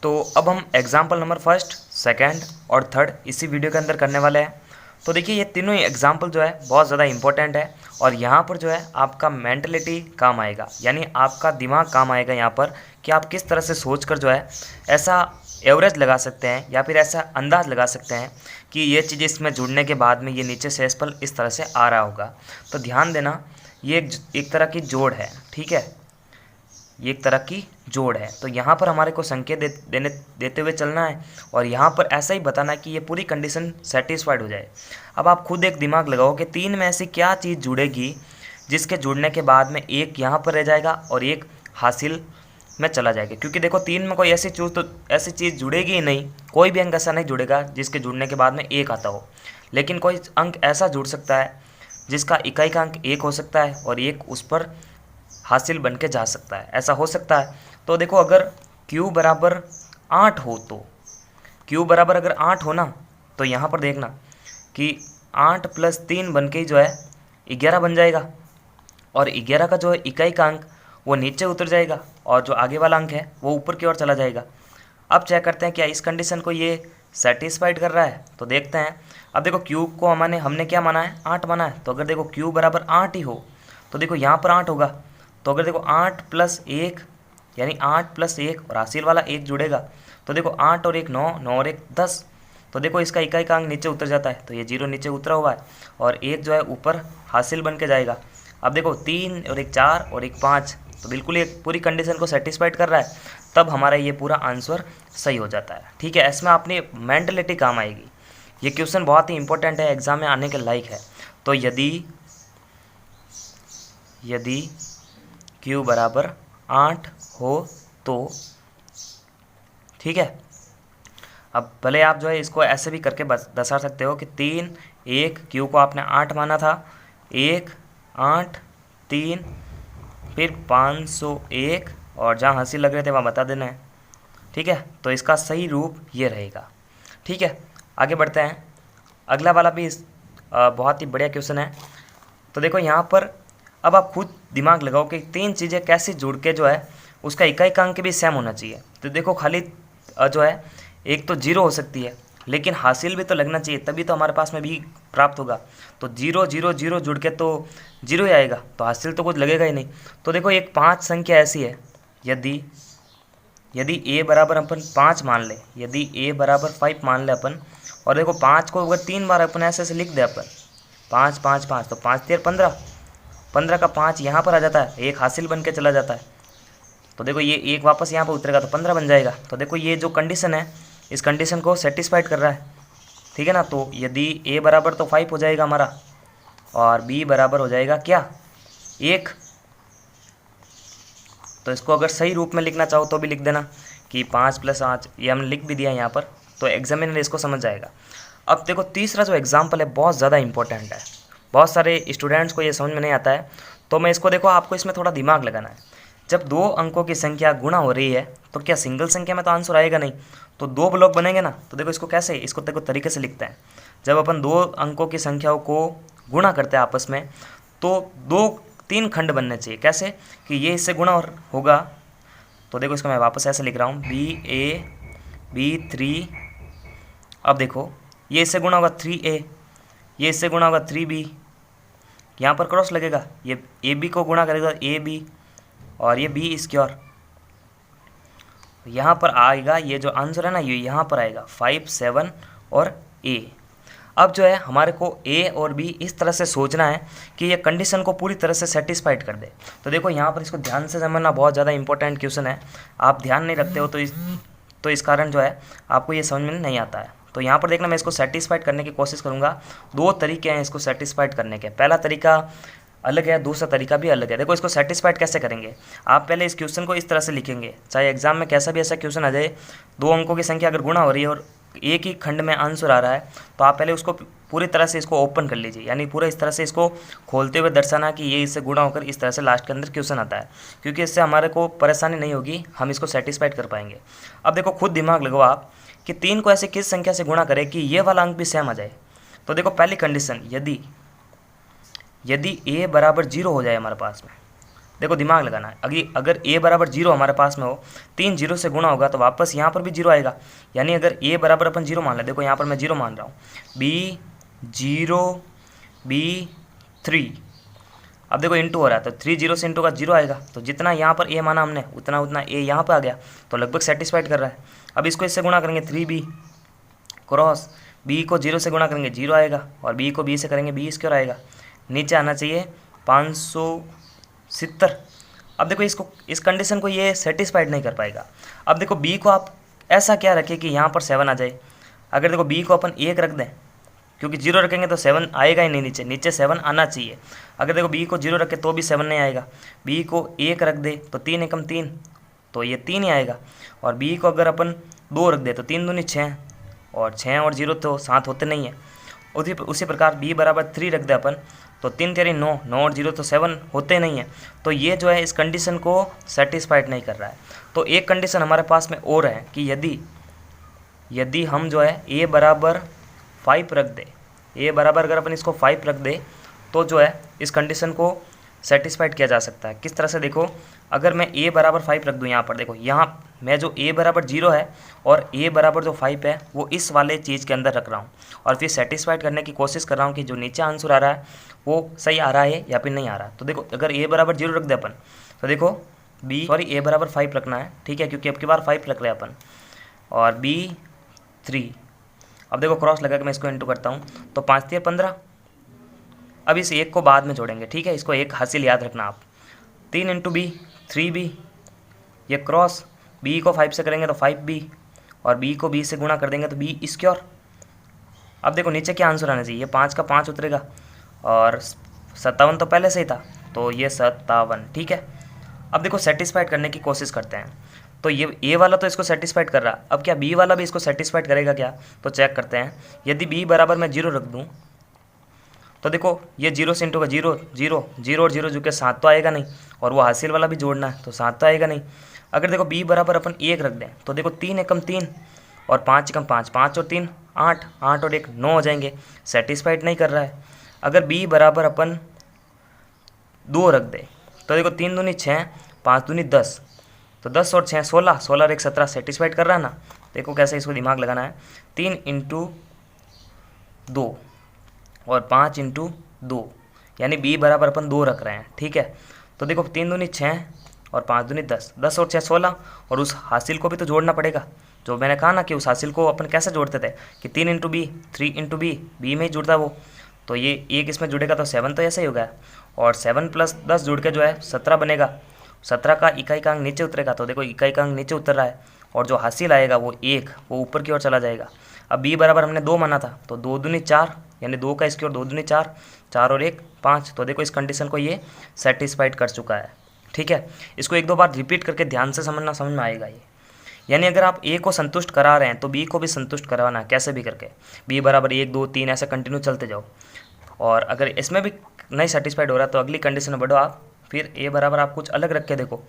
तो अब हम एग्जाम्पल नंबर फर्स्ट, सेकंड और थर्ड इसी वीडियो के अंदर करने वाले हैं। तो देखिए ये तीनों ही एग्जाम्पल जो है बहुत ज़्यादा इंपॉर्टेंट है और यहाँ पर जो है आपका मेंटलिटी काम आएगा, यानी आपका दिमाग काम आएगा यहाँ पर कि आप किस तरह से सोच कर जो है ऐसा एवरेज लगा सकते हैं या फिर ऐसा अंदाज़ लगा सकते हैं कि ये चीज़ इसमें जुड़ने के बाद में ये नीचे से इस पर इस तरह से आ रहा होगा। तो ध्यान देना, ये एक तरह की जोड़ है, ठीक है, ये एक तरह की जोड़ है। तो यहाँ पर हमारे को संकेत देते हुए चलना है और यहाँ पर ऐसा ही बताना है कि ये पूरी कंडीशन सेटिस्फाइड हो जाए। अब आप खुद एक दिमाग लगाओ कि तीन में ऐसी क्या चीज़ जुड़ेगी जिसके जुड़ने के बाद में एक यहाँ पर रह जाएगा और एक हासिल में चला जाएगा, क्योंकि देखो तीन में कोई ऐसी चीज़ जुड़ेगी ही नहीं, कोई भी अंक ऐसा नहीं जुड़ेगा जिसके जुड़ने के बाद में एक आता हो। लेकिन कोई अंक ऐसा जुड़ सकता है जिसका इकाई का अंक एक हो सकता है और एक उस पर हासिल बन के जा सकता है, ऐसा हो सकता है। तो देखो अगर q बराबर 8 हो तो q बराबर अगर 8 हो ना, तो यहाँ पर देखना कि 8 + 3 बन के जो है 11 बन जाएगा और 11 का जो है इकाई का अंक वो नीचे उतर जाएगा और जो आगे वाला अंक है वो ऊपर की ओर चला जाएगा। अब चेक करते हैं क्या इस कंडीशन को ये सेटिस्फाइड कर रहा है, तो देखते हैं। अब देखो q को हमने क्या माना है, 8 माना है। तो अगर देखो q बराबर 8 ही हो तो देखो यहाँ पर 8 होगा। तो अगर देखो 8 + 1 यानी 8 + 1 और हासिल वाला 1 जुड़ेगा, तो देखो 8 और 1 9, 9 और 1 10। तो देखो इसका इकाई का अंक नीचे उतर जाता है, तो ये 0 नीचे उतरा हुआ है और 1 जो है ऊपर हासिल बन के जाएगा। अब देखो 3 और 1 4 और 1 5, तो बिल्कुल ये पूरी कंडीशन को सेटिस्फाइड कर रहा है, तब हमारा ये पूरा आंसर सही हो जाता है। ठीक है, इसमें अपनी मेंटलिटी काम आएगी। ये क्वेश्चन बहुत ही इंपॉर्टेंट है, एग्जाम में आने के लायक है। तो यदि q बराबर 8 हो तो, ठीक है। अब भले आप जो है इसको ऐसे भी करके दर्शा सकते हो कि 3 1 q को आपने 8 माना था, 1 8 3 फिर 501 और जहाँ हंसी लग रहे थे वहाँ बता देना है, ठीक है। तो इसका सही रूप ये रहेगा, ठीक है। आगे बढ़ते हैं, अगला वाला भी बहुत ही बढ़िया क्वेश्चन है। तो देखो यहाँ पर अब आप खुद दिमाग लगाओ कि तीन चीज़ें कैसे जुड़ के जो है उसका इकाई का अंक भी सेम होना चाहिए। तो देखो खाली जो है एक तो 0 हो सकती है, लेकिन हासिल भी तो लगना चाहिए, तभी तो हमारे पास में भी प्राप्त होगा। तो 0 0 0 जुड़ के तो 0 ही आएगा, तो हासिल तो कुछ लगेगा ही नहीं। तो देखो एक 5 संख्या ऐसी है, यदि a बराबर अपन 5 मान ले, यदि a बराबर 5 मान ले अपन, और देखो 5 को अगर 3 बार अपन ऐसे लिख दे अपन 5 5 5, तो 5 3 15, 15 का 5 यहाँ पर आ जाता है, एक हासिल बन के चला जाता है। तो देखो ये एक वापस यहाँ पर उतरेगा तो 15 बन जाएगा। तो देखो ये जो कंडीशन है इस कंडीशन को सेटिस्फाइड कर रहा है, ठीक है ना। तो यदि a बराबर तो 5 हो जाएगा हमारा और b बराबर हो जाएगा क्या, 1। तो इसको अगर सही रूप में लिखना चाहो तो भी लिख देना कि 5 + 8, ये हमने लिख भी दिया यहाँ पर, तो एग्जामिनर इसको समझ जाएगा। अब देखो तीसरा जो एग्जाम्पल है बहुत ज़्यादा इंपॉर्टेंट है, बहुत सारे स्टूडेंट्स को ये समझ में नहीं आता है। तो मैं इसको देखो आपको इसमें थोड़ा दिमाग लगाना है। जब दो अंकों की संख्या गुणा हो रही है तो क्या सिंगल संख्या में तो आंसर आएगा नहीं, तो दो ब्लॉक बनेंगे ना। तो देखो इसको कैसे, इसको देखो तरीके से लिखते हैं। जब अपन दो अंकों की संख्याओं को गुणा करते हैं आपस में, तो 3 खंड बनने चाहिए। कैसे कि ये इससे गुणा होगा, तो देखो इसको मैं वापस ऐसे लिख रहा हूँ B3। अब देखो ये इससे गुणा होगा 3A, ये इससे गुणा होगा 3B, यहाँ पर क्रॉस लगेगा, ये AB को गुणा करेगा AB और ये B स्क्वायर, यहाँ पर आएगा ये जो आंसर है ना, ये यहाँ पर आएगा 5 7 और A। अब जो है हमारे को A और B इस तरह से सोचना है कि ये कंडीशन को पूरी तरह से सेटिस्फाइड कर दे। तो देखो यहाँ पर इसको ध्यान से समझना, बहुत ज़्यादा इंपॉर्टेंट क्वेश्चन है। आप ध्यान नहीं रखते हो तो इस कारण जो है आपको ये समझ में नहीं आता है। तो यहाँ पर देखना, मैं इसको सेटिस्फाइड करने की कोशिश करूँगा। 2 तरीके हैं इसको सेटिस्फाइड करने के, पहला तरीका अलग है, दूसरा तरीका भी अलग है। देखो इसको सेटिस्फाइड कैसे करेंगे, आप पहले इस क्वेश्चन को इस तरह से लिखेंगे, चाहे एग्जाम में कैसा भी ऐसा क्वेश्चन आ जाए, 2 अंकों की संख्या अगर गुणा हो रही है और एक ही खंड में आंसर आ रहा है, तो आप पहले उसको पूरी तरह से इसको ओपन कर लीजिए, यानी पूरा इस तरह से इसको खोलते हुए दर्शाना कि ये इससे गुणा होकर इस तरह से लास्ट के अंदर क्वेश्चन आता है, क्योंकि इससे हमारे को परेशानी नहीं होगी, हम इसको सेटिस्फाइड कर पाएंगे। अब देखो खुद दिमाग लगाओ आप कि 3 को ऐसे किस संख्या से गुणा करें कि ये वाला अंक भी सेम आ जाए। तो देखो पहली कंडीशन, यदि a बराबर 0 हो जाए हमारे पास में, देखो दिमाग लगाना है, अगर ए बराबर 0 हमारे पास में हो, 3 0 से गुणा होगा तो वापस यहाँ पर भी 0 आएगा। यानी अगर ए बराबर अपन 0 मान लें, देखो यहाँ पर मैं 0 मान रहा हूँ, बी 0 बी 3, अब देखो इंटू हो रहा है तो 3 0 से इंटू का 0 आएगा, तो जितना यहाँ पर ए माना हमने उतना उतना ए यहाँ पर आ गया, तो लगभग सेटिस्फाइड कर रहा है। अब इसको इससे गुणा करेंगे 3b क्रॉस b को 0 से गुणा करेंगे 0 आएगा, और b को b से करेंगे b स्क्वायर आएगा, नीचे आना चाहिए 570। अब देखो इसको, इस कंडीशन को ये सेटिस्फाइड नहीं कर पाएगा। अब देखो b को आप ऐसा क्या रखें कि यहाँ पर 7 आ जाए। अगर देखो b को अपन 1 रख दें, क्योंकि 0 रखेंगे तो 7 आएगा ही नहीं, नीचे 7 आना चाहिए। अगर देखो b को 0 रखे तो भी 7 नहीं आएगा, b को 1 रख दे तो 3 एकम 3, तो ये 3 ही आएगा। और b को अगर अपन 2 रख दे तो 3 दूनी 6, और 6 और 0 तो 7 होते नहीं है। उसी प्रकार b बराबर 3 रख दे अपन तो 3 तेरी 9, 9 और 0 तो 7 होते नहीं है। तो ये जो है इस कंडीशन को सेटिस्फाइड नहीं कर रहा है। तो एक कंडीशन हमारे पास में और है कि यदि हम जो है a बराबर 5 रख दे, a बराबर अगर अपन इसको 5 रख दे तो जो है इस कंडीशन को सेटिस्फाइड किया जा सकता है। किस तरह से, देखो अगर मैं a बराबर 5 रख दूँ यहाँ पर, देखो यहाँ मैं जो a बराबर 0 है और a बराबर जो 5 है वो इस वाले चीज़ के अंदर रख रहा हूँ, और फिर सेटिस्फाइड करने की कोशिश कर रहा हूँ कि जो नीचे आंसर आ रहा है वो सही आ रहा है या फिर नहीं आ रहा। तो देखो अगर a बराबर 0 रख दे अपन, तो देखो a बराबर 5 रखना है, ठीक है, क्योंकि अब की बार 5 रख रहे हैं अपन, और b 3। अब देखो क्रॉस लगा के मैं इसको इंटू करता हूँ तो 5 3 15। अब इस एक को बाद में जोड़ेंगे, ठीक है, इसको एक हासिल याद रखना आप, 3 इंटू बी 3b, ये क्रॉस b को 5 से करेंगे तो 5b, और b को b से गुणा कर देंगे तो b स्क्वायर। अब देखो नीचे क्या आंसर आना चाहिए, 5 का 5 उतरेगा, और 57 तो पहले से ही था तो ये 57, ठीक है। अब देखो सेटिस्फाइड करने की कोशिश करते हैं, तो ये ए वाला तो इसको सेटिस्फाइड कर रहा, अब क्या बी वाला भी इसको सेटिस्फाइड करेगा क्या, तो चेक करते हैं। यदि बी बराबर मैं 0 रख दूँ तो देखो ये 0 से इंटू का 0 0 0 और 0 जो कि 7 तो आएगा नहीं, और वो हासिल वाला भी जोड़ना है तो 7 तो आएगा नहीं। अगर देखो b बराबर अपन 1 रख दें तो देखो 3 एकम 3 और 5 एकम 5, 5 और 3 8, 8 और 1 9 हो जाएंगे, सेटिस्फाइड नहीं कर रहा है। अगर b बराबर अपन 2 रख दे तो देखो 3 दूनी 6, 5 दूनी 10, तो 10 और 6 16, 16 और 1 17, सेटिस्फाइड कर रहा है ना। देखो कैसे इसको दिमाग लगाना है, 3 इंटू 2 और 5 इंटू 2, यानी b बराबर अपन 2 रख रहे हैं, ठीक है। तो देखो 3 दूनी 6 और 5 दूनी 10, 10 और 6 16, और उस हासिल को भी तो जोड़ना पड़ेगा। जो मैंने कहा ना कि उस हासिल को अपन कैसे जोड़ते थे कि 3 इंटू बी 3 इंटू बी में ही जुड़ता वो, तो ये एक इसमें जुड़ेगा तो 7 तो ऐसे ही हो गया, और 7 प्लस 10 जुड़ के जो है 17 बनेगा। 17 का इकाई का अंक नीचे उतरेगा, तो देखो इकाई का अंक नीचे उतर रहा है, और जो हासिल आएगा वो 1 वो ऊपर की ओर चला जाएगा। अब b बराबर हमने 2 माना था तो 2 दूनी 4, यानी 2 का स्क्वायर 2 दूनी 4, 4 और 1 5, तो देखो इस कंडीशन को ये सेटिस्फाइड कर चुका है, ठीक है। इसको एक दो बार रिपीट करके ध्यान से समझना, समझ में आएगा ये। यानी अगर आप a को संतुष्ट करा रहे हैं तो b को भी संतुष्ट करवाना है, कैसे भी करके b बराबर 1 2 3 ऐसे कंटिन्यू चलते जाओ, और अगर इसमें भी नहीं सेटिस्फाइड हो रहा तो अगली कंडीशन में बढ़ो आप, फिर a बराबर आप कुछ अलग रख के देखो,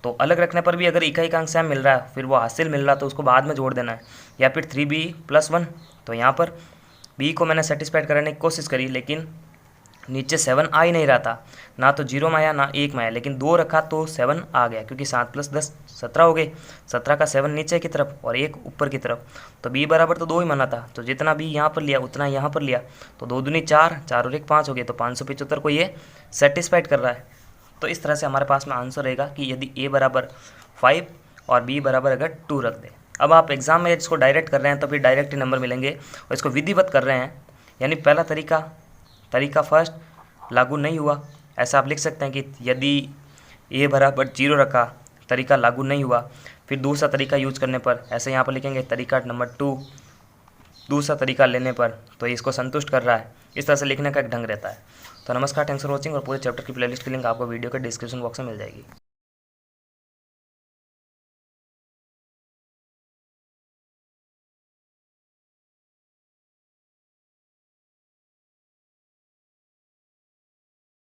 तो अलग रखने पर भी अगर इकाई का अंक सेम मिल रहा है, फिर वो हासिल मिल रहा है तो उसको बाद में जोड़ देना है, या फिर 3b + 1। तो यहाँ पर b को मैंने सेटिस्फाइड कराने की कोशिश करी, लेकिन नीचे 7 आ ही नहीं रहा था, ना तो 0 में आया ना 1 में आया, लेकिन 2 रखा तो 7 आ गया, क्योंकि 7 + 10 17 हो गए, 17 का 7 नीचे की तरफ और 1 ऊपर की तरफ। तो b बराबर तो 2 ही माना था, तो जितना b यहाँ पर लिया उतना यहाँ पर लिया, तो 2 दूनी 4, 4 और 1 5 हो गए, तो 575 को ये सेटिस्फाइड कर रहा है। तो इस तरह से हमारे पास में आंसर रहेगा कि यदि a बराबर 5 और b बराबर अगर 2 रख दे। अब आप एग्जाम में इसको डायरेक्ट कर रहे हैं तो फिर डायरेक्ट ही नंबर मिलेंगे, और इसको विधिवत कर रहे हैं, यानी पहला तरीका फर्स्ट लागू नहीं हुआ, ऐसा आप लिख सकते हैं कि यदि a बराबर 0 रखा तरीका लागू नहीं हुआ, फिर दूसरा तरीका यूज करने पर ऐसे यहाँ पर लिखेंगे तरीका नंबर 2 दूसरा तरीका लेने पर तो इसको संतुष्ट कर रहा है। इस तरह से लिखने का एक ढंग रहता है। तो नमस्कार, थैंक्स फॉर वॉचिंग, और पूरे चैप्टर की प्लेलिस्ट की लिंक आपको वीडियो के डिस्क्रिप्शन बॉक्स में मिल जाएगी।